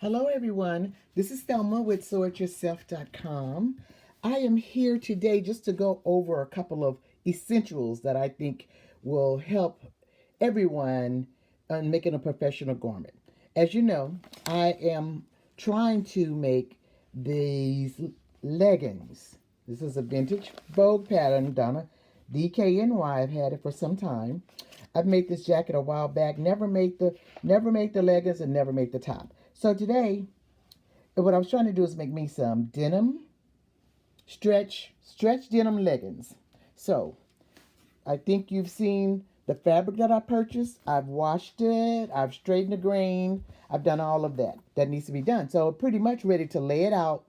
Hello, everyone. This is Thelma with SewItYourself.com. I am here today just to go over a couple of essentials that I think will help everyone in making a professional garment. As you know, I am trying to make these leggings. This is a vintage Vogue pattern, Donna DKNY. I've had it for some time. I've made this jacket a while back. Never make the leggings and never make the top. So today, what I was trying to do is make me some denim stretch denim leggings. So I think you've seen the fabric that I purchased. I've washed it. I've straightened the grain. I've done all of that. That needs to be done. So pretty much ready to lay it out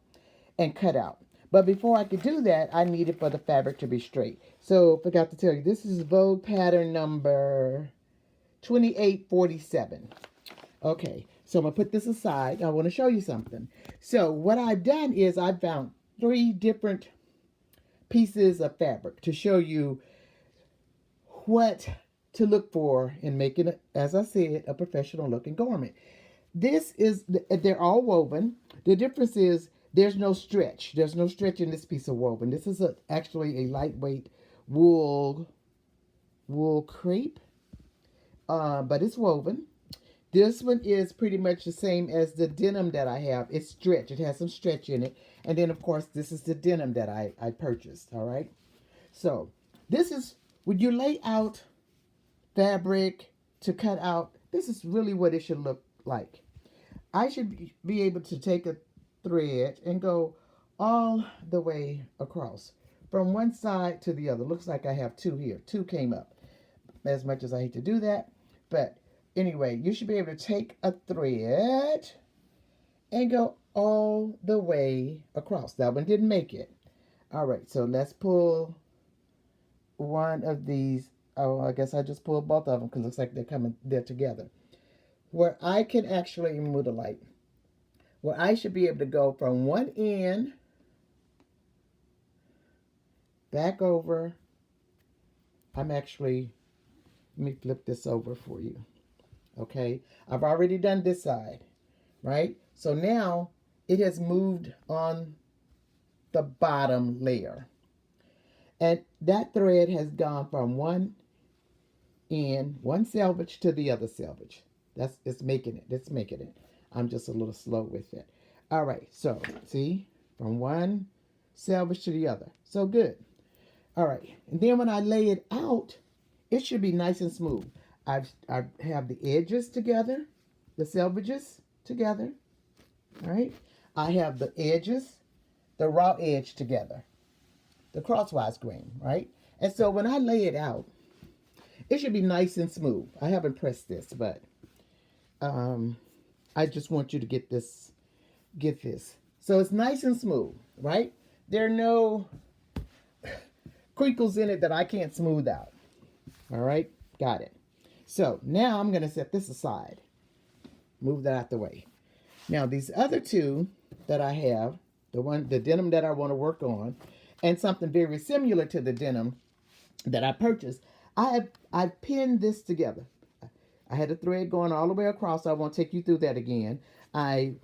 and cut out. But before I could do that, I needed for the fabric to be straight. So forgot to tell you, this is Vogue pattern number 2847. Okay, so I'm going to put this aside. I want to show you something. So what I've done is I've found 3 different pieces of fabric to show you what to look for in making it, as I said, a professional looking garment. They're all woven. The difference is there's no stretch. There's no stretch in this piece of woven. This is actually a lightweight wool crepe, but it's woven. This one is pretty much the same as the denim that I have. It's stretch. It has some stretch in it. And then, of course, this is the denim that I purchased, all right? So this is, when you lay out fabric to cut out, this is really what it should look like. I should be able to take a thread and go all the way across from one side to the other. Looks like I have 2 here. 2 came up. As much as I hate to do that, but anyway, you should be able to take a thread and go all the way across. That one didn't make it. All right, so let's pull one of these. Oh, I guess I just pulled both of them because it looks like they're together. Where I can actually move the light. Where I should be able to go from one end back over. Let me flip this over for you. Okay, I've already done this side, right? So now it has moved on the bottom layer. And that thread has gone from one end, one selvage to the other selvage. It's making it. I'm just a little slow with it. All right, so see, from one selvage to the other. So good. All right, and then when I lay it out, it should be nice and smooth. I have the edges together, the selvages together, all right? I have the edges, the raw edge together, the crosswise grain, right? And so when I lay it out, it should be nice and smooth. I haven't pressed this, but I just want you to get this. So it's nice and smooth, right? There are no crinkles in it that I can't smooth out. All right, got it. So now I'm going to set this aside. Move that out the way. Now these other 2 that I have, the denim that I want to work on, and something very similar to the denim that I purchased, I pinned this together. I had a thread going all the way across. So I won't take you through that again. I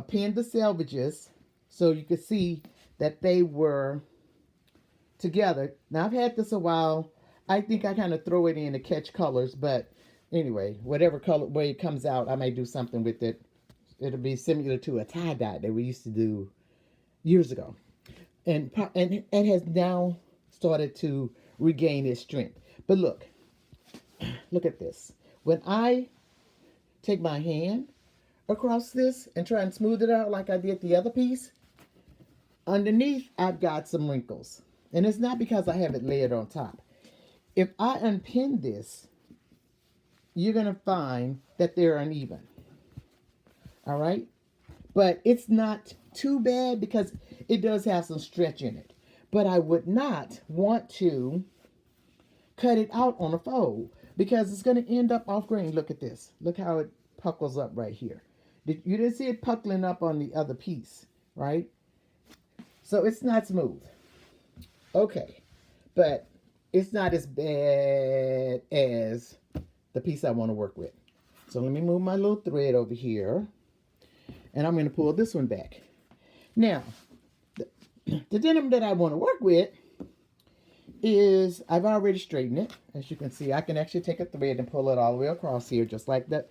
pinned the selvages so you could see that they were together. Now I've had this a while. I think I kind of throw it in to catch colors, but anyway, whatever color way it comes out, I may do something with it. It'll be similar to a tie-dye that we used to do years ago. And it has now started to regain its strength. But look at this. When I take my hand across this and try and smooth it out like I did the other piece, underneath I've got some wrinkles. And it's not because I have it layered on top. If I unpin this, you're going to find that they're uneven. All right? But it's not too bad because it does have some stretch in it. But I would not want to cut it out on a fold because it's going to end up off grain. Look at this. Look how it puckles up right here. You didn't see it puckling up on the other piece, right? So it's not smooth. Okay. But it's not as bad as the piece I want to work with. So let me move my little thread over here. And I'm going to pull this one back. Now, the denim that I want to work with is, I've already straightened it. As you can see, I can actually take a thread and pull it all the way across here, just like the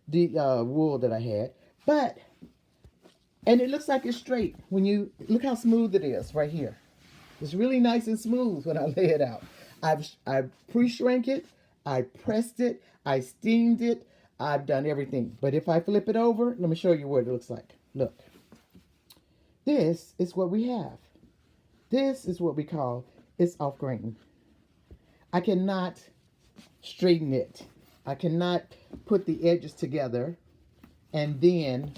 wool that I had. But, and it looks like it's straight. When you, look how smooth it is right here. It's really nice and smooth when I lay it out. I've pre-shrank it, I pressed it, I steamed it, I've done everything. But if I flip it over, let me show you what it looks like. Look. This is what we have. This is what we call, it's off grain. I cannot straighten it. I cannot put the edges together and then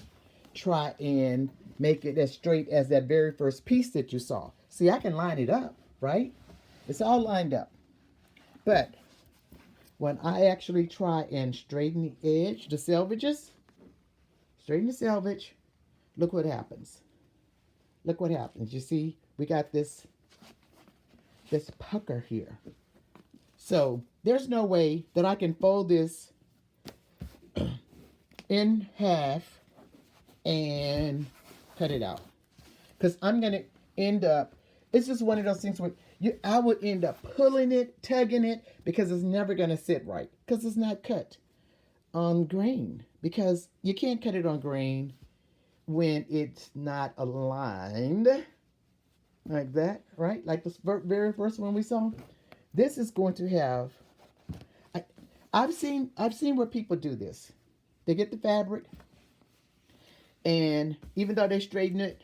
try and make it as straight as that very first piece that you saw. See, I can line it up, right? It's all lined up. But when I actually try and straighten the edge, the selvages, straighten the selvage, look what happens. Look what happens. You see, we got this pucker here. So there's no way that I can fold this in half and cut it out. Because I'm going to end up, it's just one of those things where I would end up pulling it, tugging it, because it's never going to sit right. Because it's not cut on grain. Because you can't cut it on grain when it's not aligned like that, right? Like the very first one we saw. This is going to have, I've seen where people do this. They get the fabric, and even though they straighten it,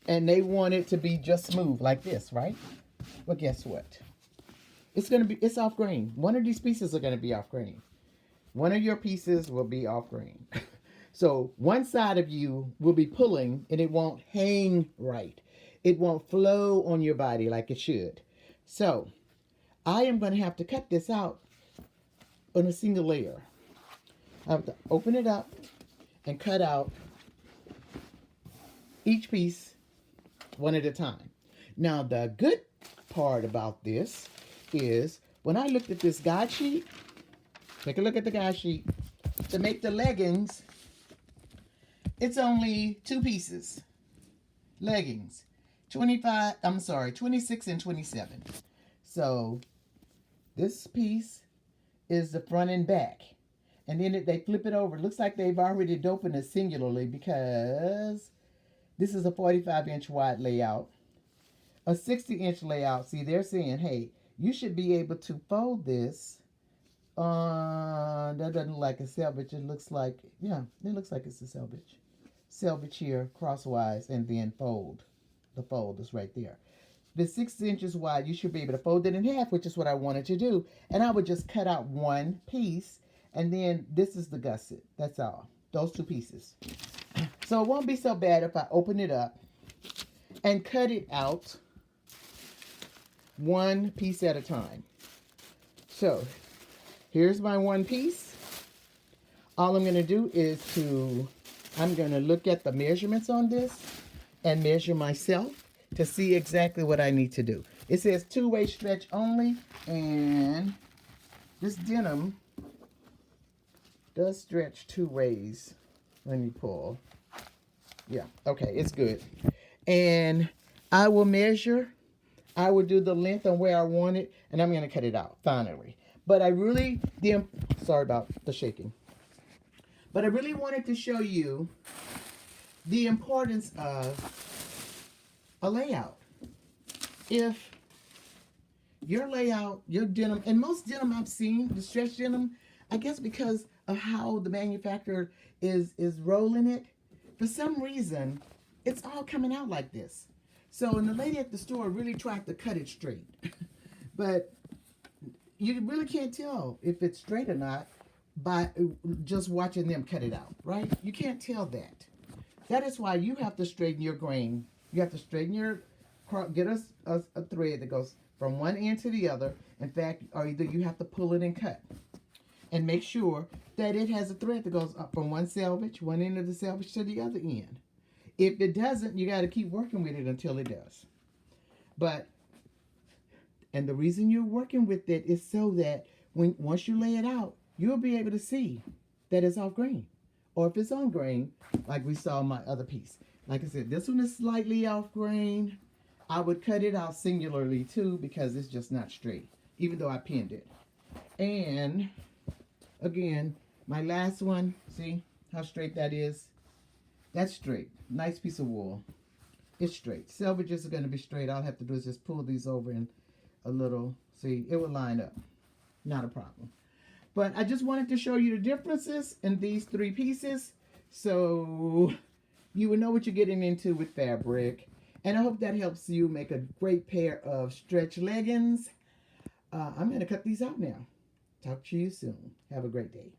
and they want it to be just smooth like this, right? Well, guess what? It's off grain. One of these pieces are going to be off grain. One of your pieces will be off grain. So one side of you will be pulling and it won't hang right. It won't flow on your body like it should. So I am going to have to cut this out on a single layer. I have to open it up and cut out each piece one at a time. Now the good part about this is when I looked at this guide sheet, take a look at the guide sheet, to make the leggings, it's only 2 pieces. Leggings. 26 and 27. So this piece is the front and back. And then they flip it over. It looks like they've already opened it singularly because this is a 45-inch wide layout. A 60-inch layout. See, they're saying, hey, you should be able to fold this. That doesn't look like a selvage. It looks like, yeah, it looks like it's a selvage. Selvage here crosswise and then fold. The fold is right there. The 6 inches wide, you should be able to fold it in half, which is what I wanted to do. And I would just cut out one piece, and then this is the gusset. That's all. Those 2 pieces. So it won't be so bad if I open it up and cut it out one piece at a time. So here's my one piece. All I'm going to do is I'm going to look at the measurements on this and measure myself to see exactly what I need to do. It says 2-way stretch only, and this denim does stretch 2 ways. Let me pull. Yeah, okay, it's good. And I will measure. I will do the length on where I want it, and I'm going to cut it out finally. But I really, sorry about the shaking. But I really wanted to show you the importance of a layout. If your layout, your denim, and most denim I've seen, the stretch denim, I guess because of how the manufacturer is rolling it, for some reason, it's all coming out like this. So, and the lady at the store really tried to cut it straight. But you really can't tell if it's straight or not by just watching them cut it out, right? You can't tell that. That is why you have to straighten your grain. You have to straighten get a thread that goes from one end to the other. In fact, or either you have to pull it and cut. And make sure that it has a thread that goes up from one end of the selvage to the other end. If it doesn't, you got to keep working with it until it does. And the reason you're working with it is so that once you lay it out, you'll be able to see that it's off grain. or if it's on grain, like we saw my other piece. Like I said, this one is slightly off grain. I would cut it out singularly too because it's just not straight, even though I pinned it. And again, my last one, see how straight that is? That's straight. Nice piece of wool. It's straight. Selvages are going to be straight. All I have to do is just pull these over in a little. See, it will line up. Not a problem. But I just wanted to show you the differences in these three pieces so you will know what you're getting into with fabric. And I hope that helps you make a great pair of stretch leggings. I'm going to cut these out now. Talk to you soon. Have a great day.